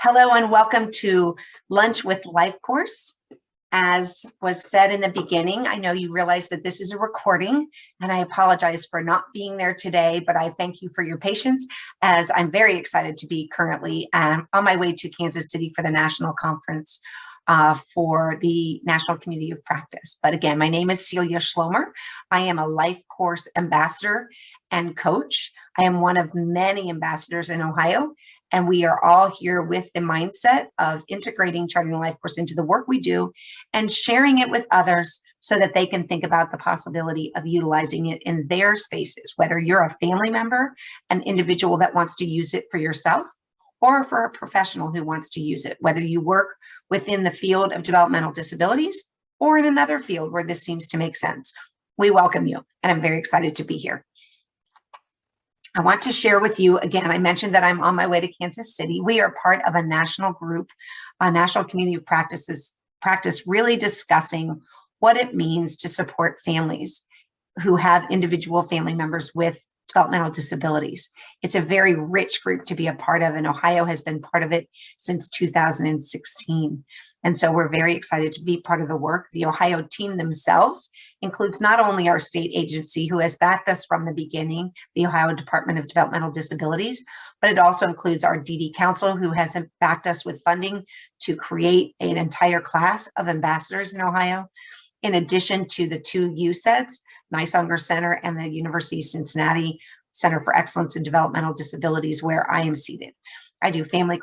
Hello and welcome to Lunch with LifeCourse. As was said in the beginning, I know you realize that this is a recording, and I apologize for not being there today, but I thank you for your patience as I'm very excited to be currently on my way to Kansas City for the national conference for the National Community of Practice. But again, my name is Celia Schlomer. I am a LifeCourse ambassador and coach. I am one of many ambassadors in Ohio, and we are all here with the mindset of integrating Charting the LifeCourse into the work we do and sharing it with others so that they can think about the possibility of utilizing it in their spaces, whether you're a family member, an individual that wants to use it for yourself, or for a professional who wants to use it, whether you work within the field of developmental disabilities or in another field where this seems to make sense. We welcome you, and I'm very excited to be here. I want to share with you, again, I mentioned that I'm on my way to Kansas City. We are part of a national group, a national community of practice really discussing what it means to support families who have individual family members with developmental disabilities. It's a very rich group to be a part of, and Ohio has been part of it since 2016. And so we're very excited to be part of the work. The Ohio team themselves includes not only our state agency who has backed us from the beginning, the Ohio Department of Developmental Disabilities, but it also includes our DD Council who has backed us with funding to create an entire class of ambassadors in Ohio, in addition to the two USEDs, Nisongar Center and the University of Cincinnati Center for Excellence in Developmental Disabilities, where I am seated. I do family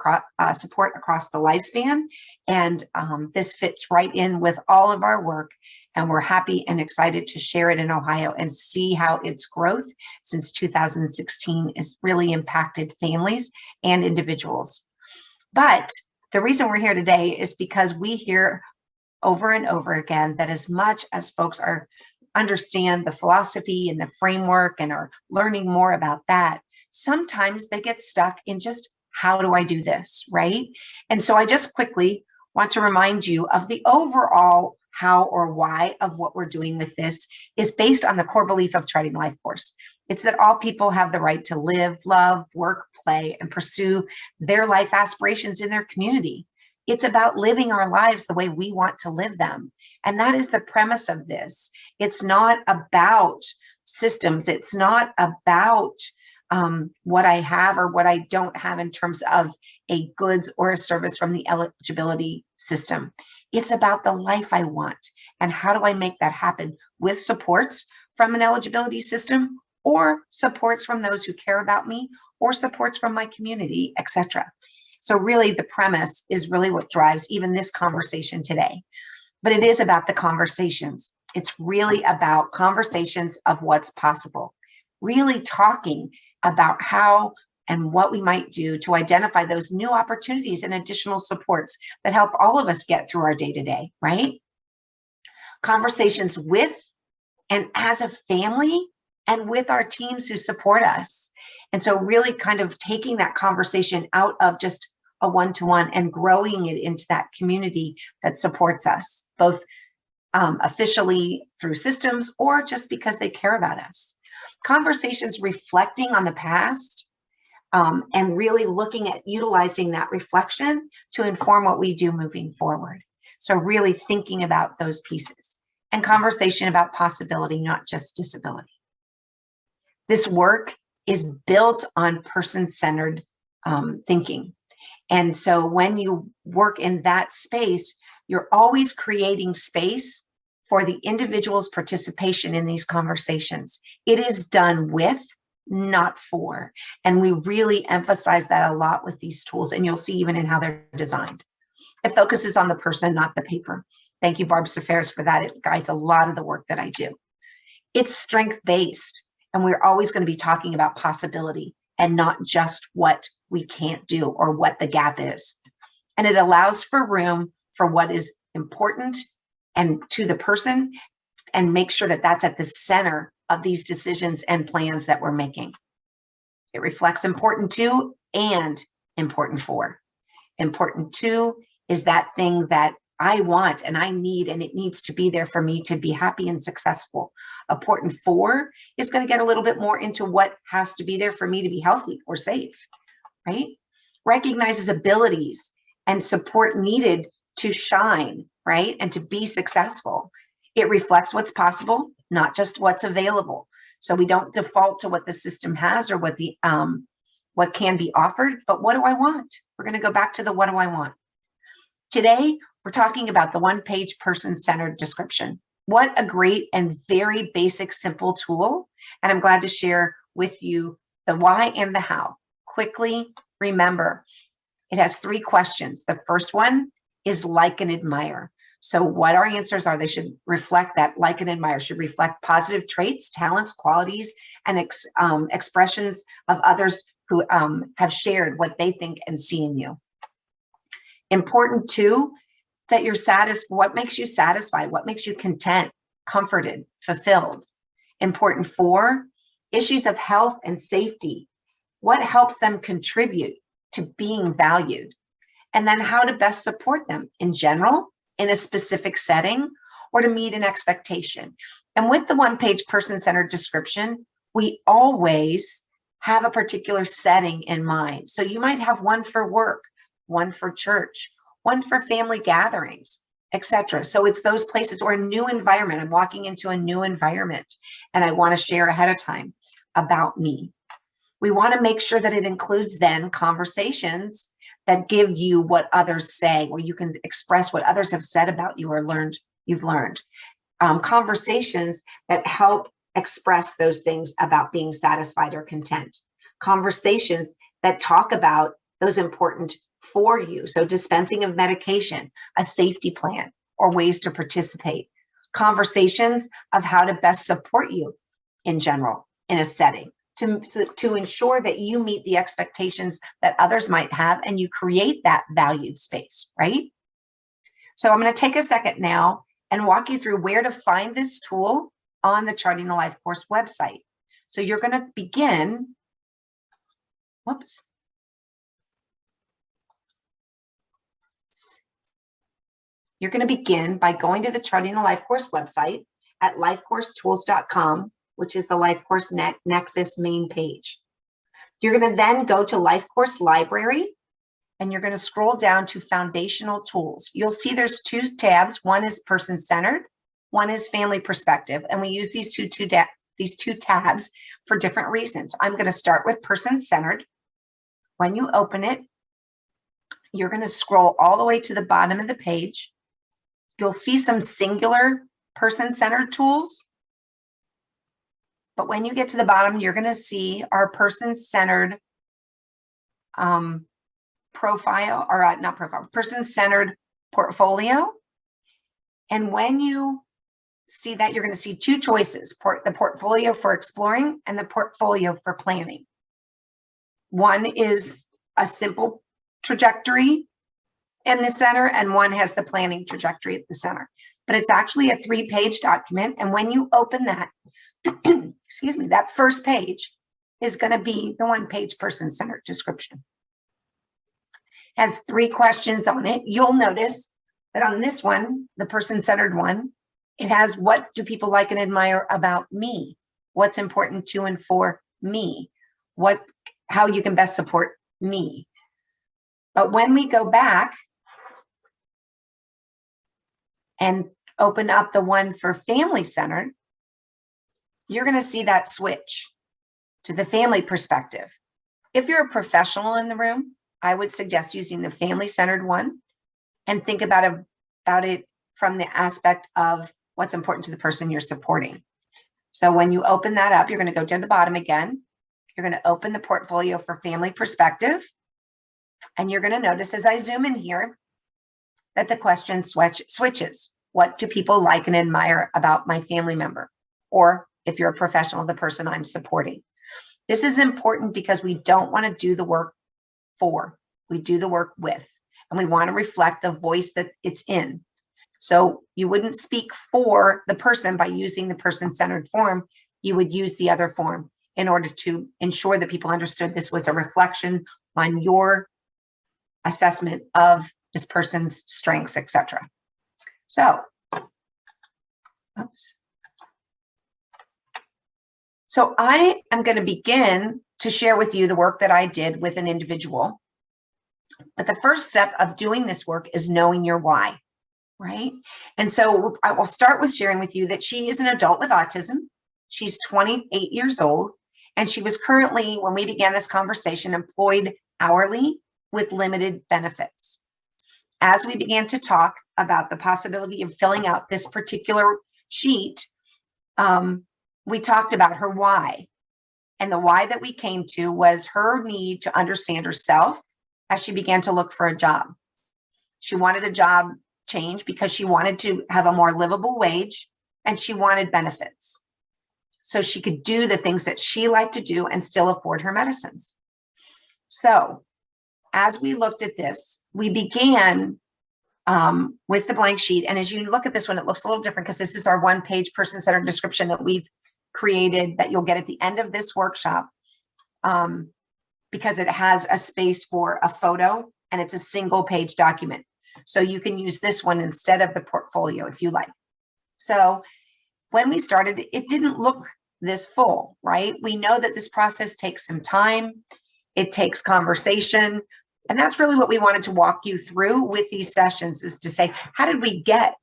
support across the lifespan, and this fits right in with all of our work, and we're happy and excited to share it in Ohio and see how its growth since 2016 has really impacted families and individuals. But the reason we're here today is because we hear over and over again that as much as folks understand the philosophy and the framework and are learning more about that, sometimes they get stuck in just, how do I do this, right? And so I just quickly want to remind you of the overall how or why of what we're doing with this is based on the core belief of Charting the LifeCourse. It's that all people have the right to live, love, work, play, and pursue their life aspirations in their community. It's about living our lives the way we want to live them. And that is the premise of this. It's not about systems. It's not about what I have or what I don't have in terms of a goods or a service from the eligibility system. It's about the life I want and how do I make that happen with supports from an eligibility system or supports from those who care about me or supports from my community, etc. So really the premise is really what drives even this conversation today. But it is about the conversations. It's really about conversations of what's possible, really talking about how and what we might do to identify those new opportunities and additional supports that help all of us get through our day-to-day, right? Conversations with and as a family and with our teams who support us. And so really kind of taking that conversation out of just a one-to-one and growing it into that community that supports us, both officially through systems or just because they care about us. Conversations reflecting on the past and really looking at utilizing that reflection to inform what we do moving forward. So really thinking about those pieces and conversation about possibility, not just disability. This work is built on person-centered thinking. And so when you work in that space, you're always creating space for the individual's participation in these conversations. It is done with, not for. And we really emphasize that a lot with these tools, and you'll see even in how they're designed. It focuses on the person, not the paper. Thank you, Barb Safaris, for that. It guides a lot of the work that I do. It's strength-based, and we're always going to be talking about possibility and not just what we can't do or what the gap is. And it allows for room for what is important and to the person, and make sure that that's at the center of these decisions and plans that we're making. It reflects important to and important for. Important to is that thing that I want and I need, and it needs to be there for me to be happy and successful. Important for is going to get a little bit more into what has to be there for me to be healthy or safe, right? recognizes abilities and support needed to shine, right? And to be successful. It reflects what's possible, not just what's available. So we don't default to what the system has or what can be offered, but what do I want? We're going to go back to the what do I want. Today, we're talking about the one-page person-centered description. What a great and very basic, simple tool. And I'm glad to share with you the why and the how. Quickly remember, it has 3 questions. The first one is like and admire. So what our answers are, they should reflect that. Like and admire should reflect positive traits, talents, qualities, and expressions of others who have shared what they think and see in you. Important too, that you're satisfied. What makes you satisfied? What makes you content, comforted, fulfilled? Important 4, issues of health and safety. What helps them contribute to being valued? And then how to best support them in general, in a specific setting, or to meet an expectation. And with the one-page person-centered description, we always have a particular setting in mind. So you might have one for work, one for church, one for family gatherings, etc. So it's those places or a new environment. I'm walking into a new environment and I want to share ahead of time about me. We want to make sure that it includes then conversations that give you what others say, where you can express what others have said about you or you've learned. Conversations that help express those things about being satisfied or content. Conversations that talk about those important for you. So dispensing of medication, a safety plan, or ways to participate. Conversations of how to best support you in general in a setting to ensure that you meet the expectations that others might have and you create that valued space, right? So I'm going to take a second now and walk you through where to find this tool on the Charting the Life course website. So you're going to begin, You're going to begin by going to the Charting the Life course website at lifecoursestools.com, which is the LifeCourse Nexus main page. You're going to then go to LifeCourse Library, and you're going to scroll down to Foundational Tools. You'll see there's 2 tabs. One is Person-Centered, one is Family Perspective, and we use these two tabs for different reasons. I'm going to start with Person-Centered. When you open it, you're going to scroll all the way to the bottom of the page. You'll see some singular person-centered tools. But when you get to the bottom, you're going to see our person-centered profile, or not profile, person-centered portfolio. And when you see that, you're going to see 2 choices, the portfolio for exploring and the portfolio for planning. One is a simple trajectory in the center, and one has the planning trajectory at the center. But it's actually a 3-page document. And when you open that, excuse me, that first page is going to be the one-page person-centered description. It has 3 questions on it. You'll notice that on this one, the person-centered one, it has what do people like and admire about me? What's important to and for me? How you can best support me. But when we go back and open up the one for family-centered, you're going to see that switch to the family perspective. If you're a professional in the room, I would suggest using the family-centered one and think about it from the aspect of what's important to the person you're supporting. So when you open that up, you're going to go to the bottom again. You're going to open the portfolio for family perspective. And you're going to notice as I zoom in here that the question switches. What do people like and admire about my family member? Or if you're a professional, the person I'm supporting. This is important because we don't want to do the work for, we do the work with, and we want to reflect the voice that it's in. So you wouldn't speak for the person by using the person-centered form. You would use the other form in order to ensure that people understood this was a reflection on your assessment of this person's strengths, etc. So, So I am going to begin to share with you the work that I did with an individual But the first step of doing this work is knowing your why, right? And so I will start with sharing with you that she is an adult with autism. She's 28 years old, and she was currently, when we began this conversation, employed hourly with limited benefits. As we began to talk about the possibility of filling out this particular sheet, we talked about her why. And the why that we came to was her need to understand herself as she began to look for a job. She wanted a job change because she wanted to have a more livable wage, and she wanted benefits so she could do the things that she liked to do and still afford her medicines. So as we looked at this, we began with the blank sheet. And as you look at this one, it looks a little different because this is our one-page person-centered description that we've created that you'll get at the end of this workshop, because it has a space for a photo and it's a single page document. So you can use this one instead of the portfolio if you like. So when we started, it didn't look this full, right? We know that this process takes some time. It takes conversation. And that's really what we wanted to walk you through with these sessions, is to say, how did we get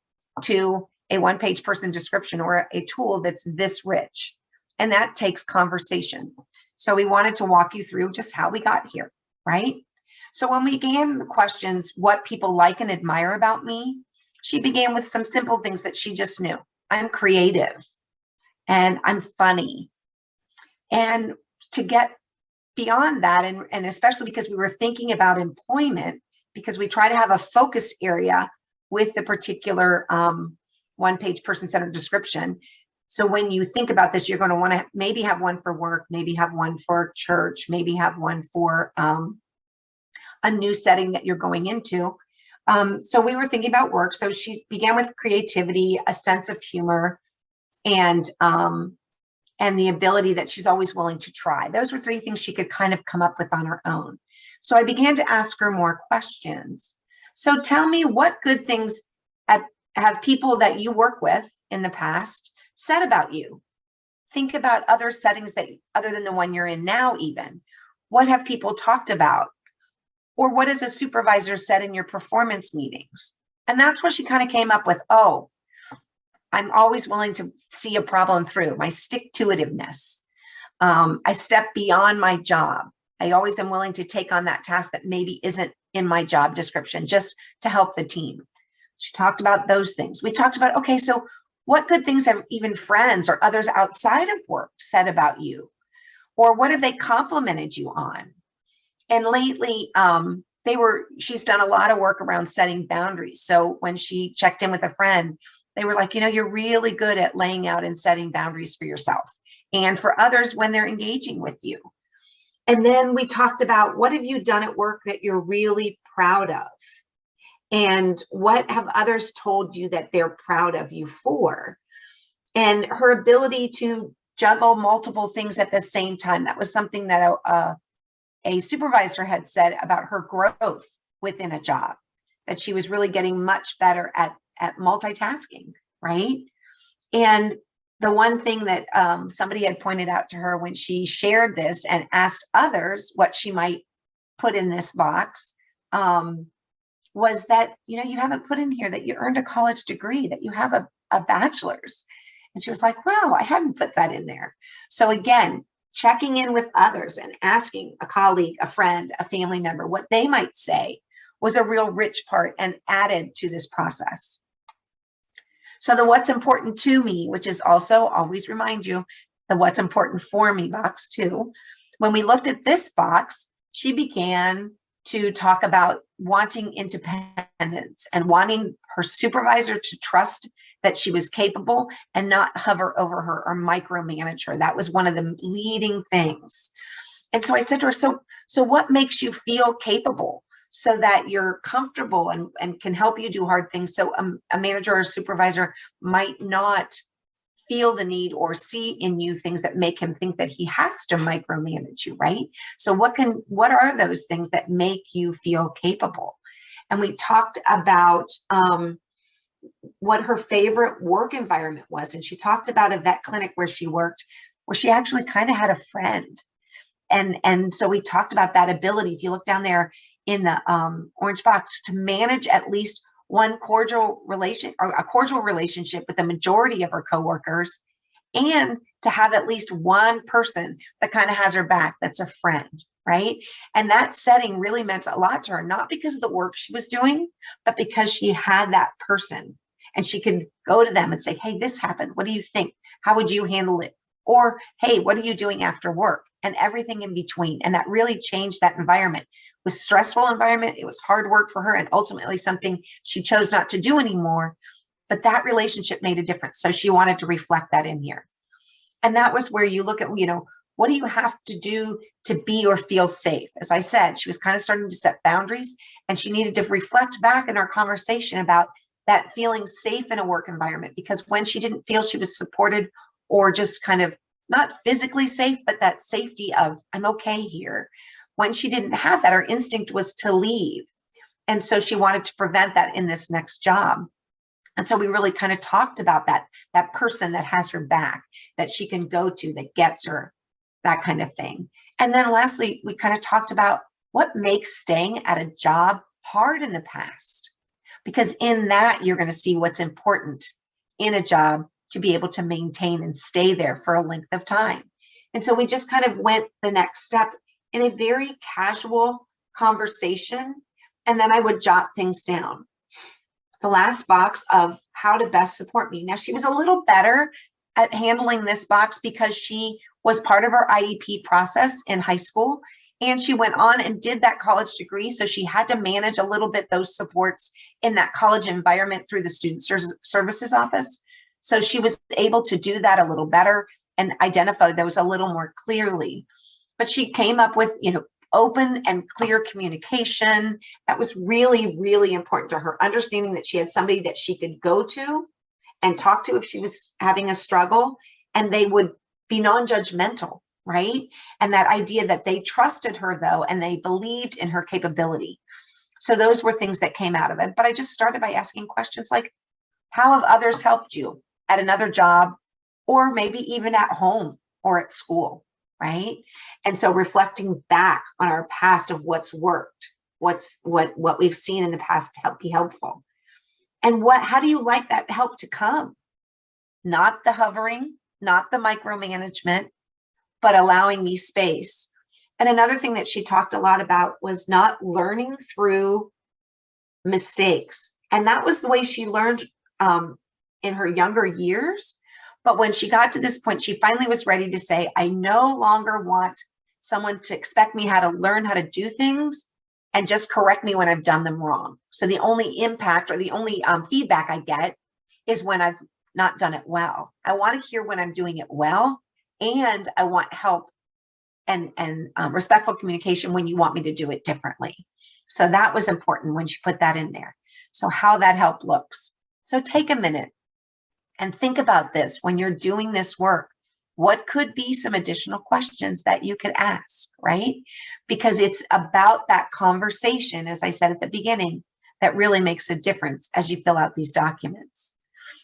to a one-page person description or a tool that's this rich? And that takes conversation. So we wanted to walk you through just how we got here, right? So when we began the questions, what people like and admire about me, she began with some simple things that she just knew. I'm creative and I'm funny. And to get beyond that, and especially because we were thinking about employment, because we try to have a focus area with the particular one-page person-centered description. So when you think about this, you're going to want to maybe have one for work, maybe have one for church, maybe have one for a new setting that you're going into. So we were thinking about work. So she began with creativity, a sense of humor, and the ability that she's always willing to try. Those were three things she could kind of come up with on her own. So I began to ask her more questions. So tell me, what good things have people that you work with in the past said about you? Think about other settings that, other than the one you're in now even. What have people talked about? Or what has a supervisor said in your performance meetings? And that's what she kind of came up with. Oh, I'm always willing to see a problem through. My stick-to-itiveness. I step beyond my job. I always am willing to take on that task that maybe isn't in my job description, just to help the team. She talked about those things. We talked about, okay, so what good things have even friends or others outside of work said about you? Or what have they complimented you on? And lately, she's done a lot of work around setting boundaries. So when she checked in with a friend, they were like, you're really good at laying out and setting boundaries for yourself and for others when they're engaging with you. And then we talked about, what have you done at work that you're really proud of? And what have others told you that they're proud of you for? And her ability to juggle multiple things at the same time. That was something that a supervisor had said about her growth within a job, that she was really getting much better at multitasking, right? And the one thing that somebody had pointed out to her when she shared this and asked others what she might put in this box, was that, you haven't put in here that you earned a college degree, that you have a bachelor's. And she was like, wow, I hadn't put that in there. So again, checking in with others and asking a colleague, a friend, a family member, what they might say was a real rich part and added to this process. So the what's important to me, which is also always remind you the what's important for me box too. When we looked at this box, she began to talk about wanting independence and wanting her supervisor to trust that she was capable and not hover over her or micromanage her. That was one of the leading things. And so I said to her, so what makes you feel capable so that you're comfortable and can help you do hard things? So a manager or supervisor might not feel the need or see in you things that make him think that he has to micromanage you, right? So what are those things that make you feel capable? And we talked about what her favorite work environment was. And she talked about a vet clinic where she worked, where she actually kind of had a friend. And so we talked about that ability. If you look down there in the orange box, to manage at least one cordial relation or a cordial relationship with the majority of her coworkers, and to have at least one person that kind of has her back, that's a friend, right? And that setting really meant a lot to her, not because of the work she was doing, but because she had that person and she could go to them and say, hey, this happened. What do you think? How would you handle it? Or, hey, what are you doing after work? And everything in between. And that really changed that environment. It was a stressful environment. It was hard work for her, and ultimately something she chose not to do anymore. But that relationship made a difference. So she wanted to reflect that in here. And that was where you look at, what do you have to do to be or feel safe? As I said, she was kind of starting to set boundaries, and she needed to reflect back in our conversation about that feeling safe in a work environment. Because when she didn't feel she was supported, or just kind of not physically safe, but that safety of, I'm okay here. When she didn't have that, her instinct was to leave. And so she wanted to prevent that in this next job. And so we really kind of talked about that person that has her back, that she can go to, that gets her, that kind of thing. And then lastly, we kind of talked about what makes staying at a job hard in the past, because in that, you're going to see what's important in a job to be able to maintain and stay there for a length of time. And so we just kind of went the next step in a very casual conversation. And then I would jot things down. The last box of how to best support me. Now, she was a little better at handling this box because she was part of our IEP process in high school, and she went on and did that college degree. So she had to manage a little bit those supports in that college environment through the Student Services Office. So she was able to do that a little better and identify those a little more clearly. But she came up with, open and clear communication. That was really, really important to her, understanding that she had somebody that she could go to and talk to if she was having a struggle, and they would be non-judgmental, right? And that idea that they trusted her, though, and they believed in her capability. So those were things that came out of it. But I just started by asking questions like, how have others helped you at another job, or maybe even at home or at school, right? And so reflecting back on our past of what's worked, what we've seen in the past to help be helpful. And how do you like that help to come? Not the hovering, not the micromanagement, but allowing me space. And another thing that she talked a lot about was not learning through mistakes. And that was the way she learned in her younger years. But when she got to this point, she finally was ready to say, I no longer want someone to expect me how to learn how to do things and just correct me when I've done them wrong. So the only impact or the only feedback I get is when I've not done it well. I want to hear when I'm doing it well, and I want help and respectful communication when you want me to do it differently. So that was important when she put that in there. So how that help looks. So take a minute and think about this when you're doing this work. What could be some additional questions that you could ask, right? Because it's about that conversation, as I said at the beginning, that really makes a difference as you fill out these documents.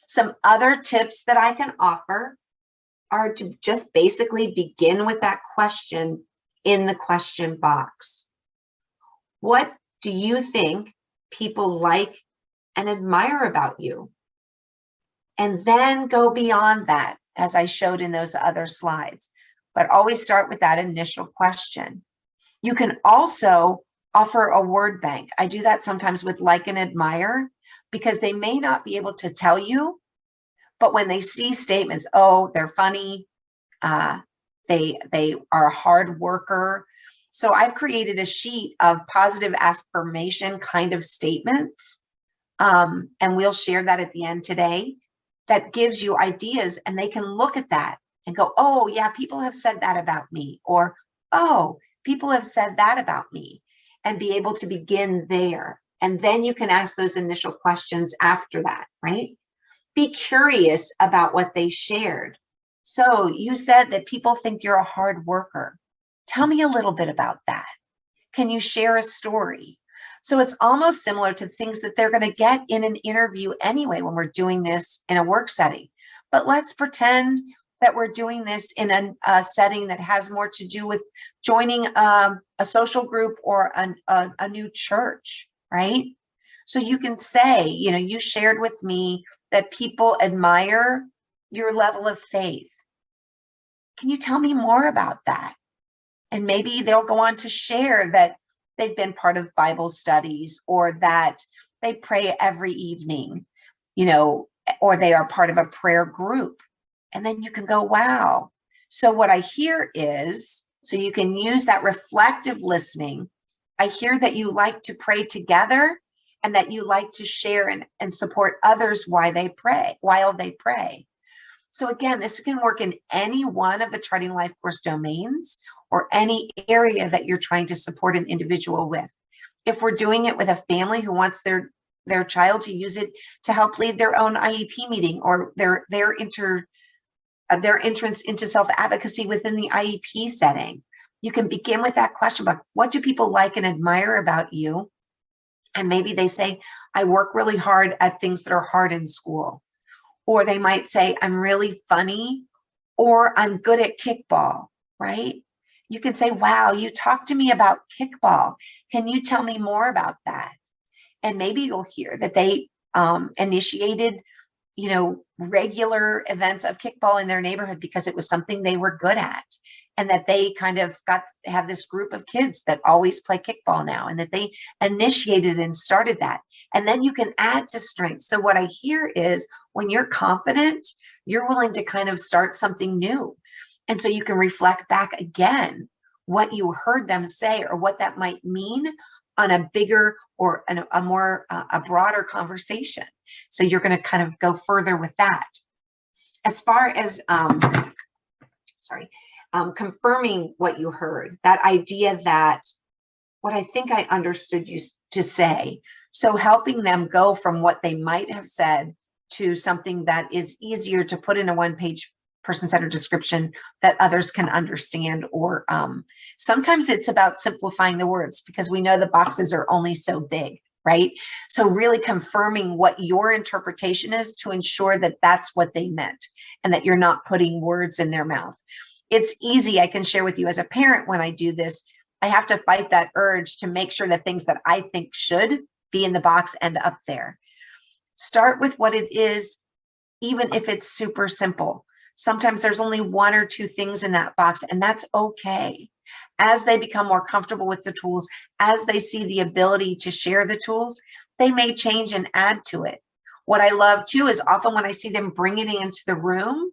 Some other tips that I can offer are to just basically begin with that question in the question box. What do you think people like and admire about you? And then go beyond that, as I showed in those other slides. But always start with that initial question. You can also offer a word bank. I do that sometimes with like and admire, because they may not be able to tell you, but when they see statements, oh, they're funny, they are a hard worker. So I've created a sheet of positive affirmation kind of statements, and we'll share that at the end today. That gives you ideas, and they can look at that and go, oh yeah, people have said that about me, or oh, people have said that about me, and be able to begin there. And then you can ask those initial questions after that, right? Be curious about what they shared. So you said that people think you're a hard worker. Tell me a little bit about that. Can you share a story? So it's almost similar to things that they're going to get in an interview anyway when we're doing this in a work setting. But let's pretend that we're doing this in a setting that has more to do with joining a social group or a new church, right? So you can say, you shared with me that people admire your level of faith. Can you tell me more about that? And maybe they'll go on to share that they've been part of Bible studies, or that they pray every evening, or they are part of a prayer group. And then you can go, wow. So what I hear is, so you can use that reflective listening. I hear that you like to pray together, and that you like to share and support others while they pray. So again, this can work in any one of the Charting Life Course domains, or any area that you're trying to support an individual with. If we're doing it with a family who wants their child to use it to help lead their own IEP meeting, or their entrance into self-advocacy within the IEP setting, you can begin with that question about, what do people like and admire about you? And maybe they say, I work really hard at things that are hard in school. Or they might say, I'm really funny, or I'm good at kickball, right? You can say, wow, you talked to me about kickball. Can you tell me more about that? And maybe you'll hear that they initiated, regular events of kickball in their neighborhood because it was something they were good at. And that they kind of have this group of kids that always play kickball now, and that they initiated and started that. And then you can add to strength. So what I hear is, when you're confident, you're willing to kind of start something new. And so you can reflect back again what you heard them say, or what that might mean on a bigger or a broader conversation. So you're going to kind of go further with that. As far as, confirming what you heard, that idea that what I think I understood you to say. So helping them go from what they might have said to something that is easier to put in a one-page person-centered description that others can understand. Or sometimes it's about simplifying the words, because we know the boxes are only so big, right? So really confirming what your interpretation is to ensure that that's what they meant, and that you're not putting words in their mouth. It's easy, I can share with you as a parent, when I do this, I have to fight that urge to make sure that things that I think should be in the box end up there. Start with what it is, even if it's super simple. Sometimes there's only one or two things in that box, and that's okay. As they become more comfortable with the tools, as they see the ability to share the tools, they may change and add to it. What I love too is, often when I see them bringing it into the room,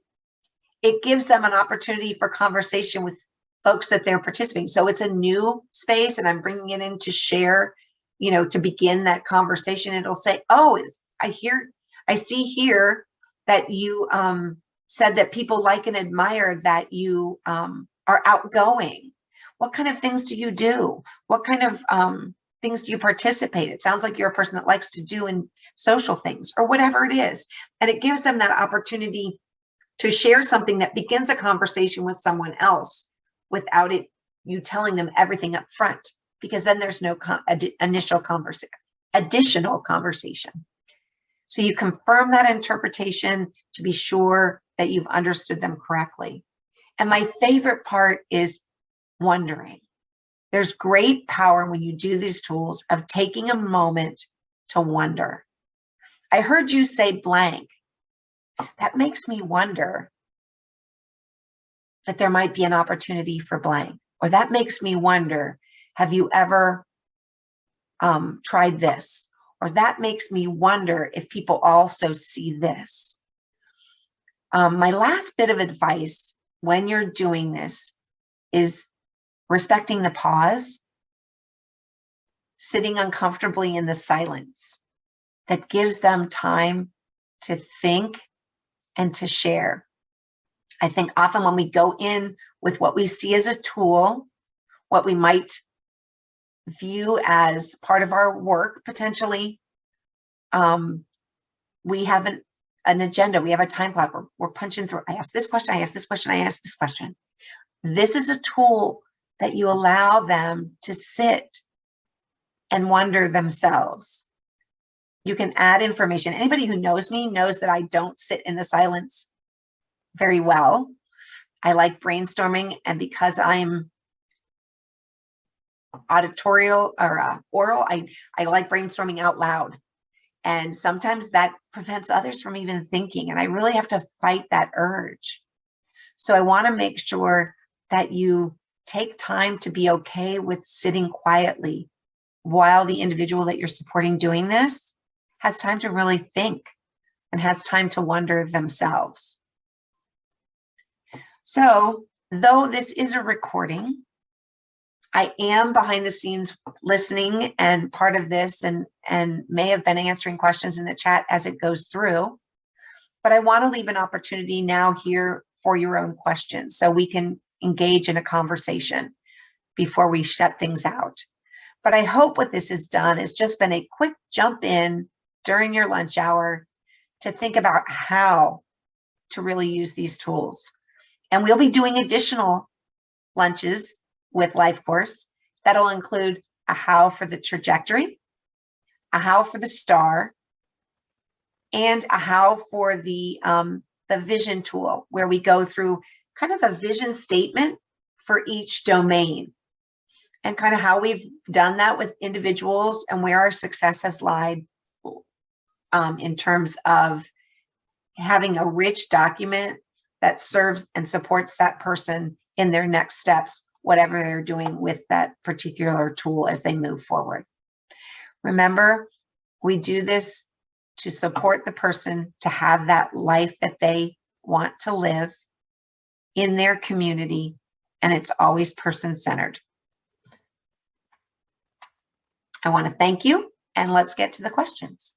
it gives them an opportunity for conversation with folks that they're participating. So it's a new space, and I'm bringing it in to share, to begin that conversation. It'll say, oh, I see here that you said that people like and admire that you are outgoing. What kind of things do you do? What kind of things do you participate? It sounds like you're a person that likes to do in social things, or whatever it is. And it gives them that opportunity to share something that begins a conversation with someone else without you telling them everything up front, because then there's no additional conversation. So you confirm that interpretation to be sure that you've understood them correctly. And my favorite part is wondering. There's great power when you do these tools of taking a moment to wonder. I heard you say blank. That makes me wonder that there might be an opportunity for blank. Or that makes me wonder, have you ever tried this? Or that makes me wonder if people also see this. My last bit of advice when you're doing this is respecting the pause, sitting uncomfortably in the silence that gives them time to think and to share. I think often when we go in with what we see as a tool, what we might view as part of our work potentially, we have an agenda, we have a time clock, we're punching through. I ask this question, I ask this question, I ask this question. This is a tool that you allow them to sit and wonder themselves. You can add information. Anybody who knows me knows that I don't sit in the silence very well. I like brainstorming, and because I'm auditorial or oral, I like brainstorming out loud. And sometimes that prevents others from even thinking. And I really have to fight that urge. So I want to make sure that you take time to be okay with sitting quietly while the individual that you're supporting doing this has time to really think and has time to wonder themselves. So, though this is a recording, I am behind the scenes listening and part of this, and may have been answering questions in the chat as it goes through. But I want to leave an opportunity now here for your own questions so we can engage in a conversation before we shut things out. But I hope what this has done is just been a quick jump in during your lunch hour to think about how to really use these tools. And we'll be doing additional lunches with LifeCourse that'll include a how for the trajectory, a how for the star, and a how for the vision tool, where we go through kind of a vision statement for each domain and kind of how we've done that with individuals and where our success has lied in terms of having a rich document that serves and supports that person in their next steps, whatever they're doing with that particular tool as they move forward. Remember, we do this to support the person to have that life that they want to live in their community, and it's always person-centered. I want to thank you, and let's get to the questions.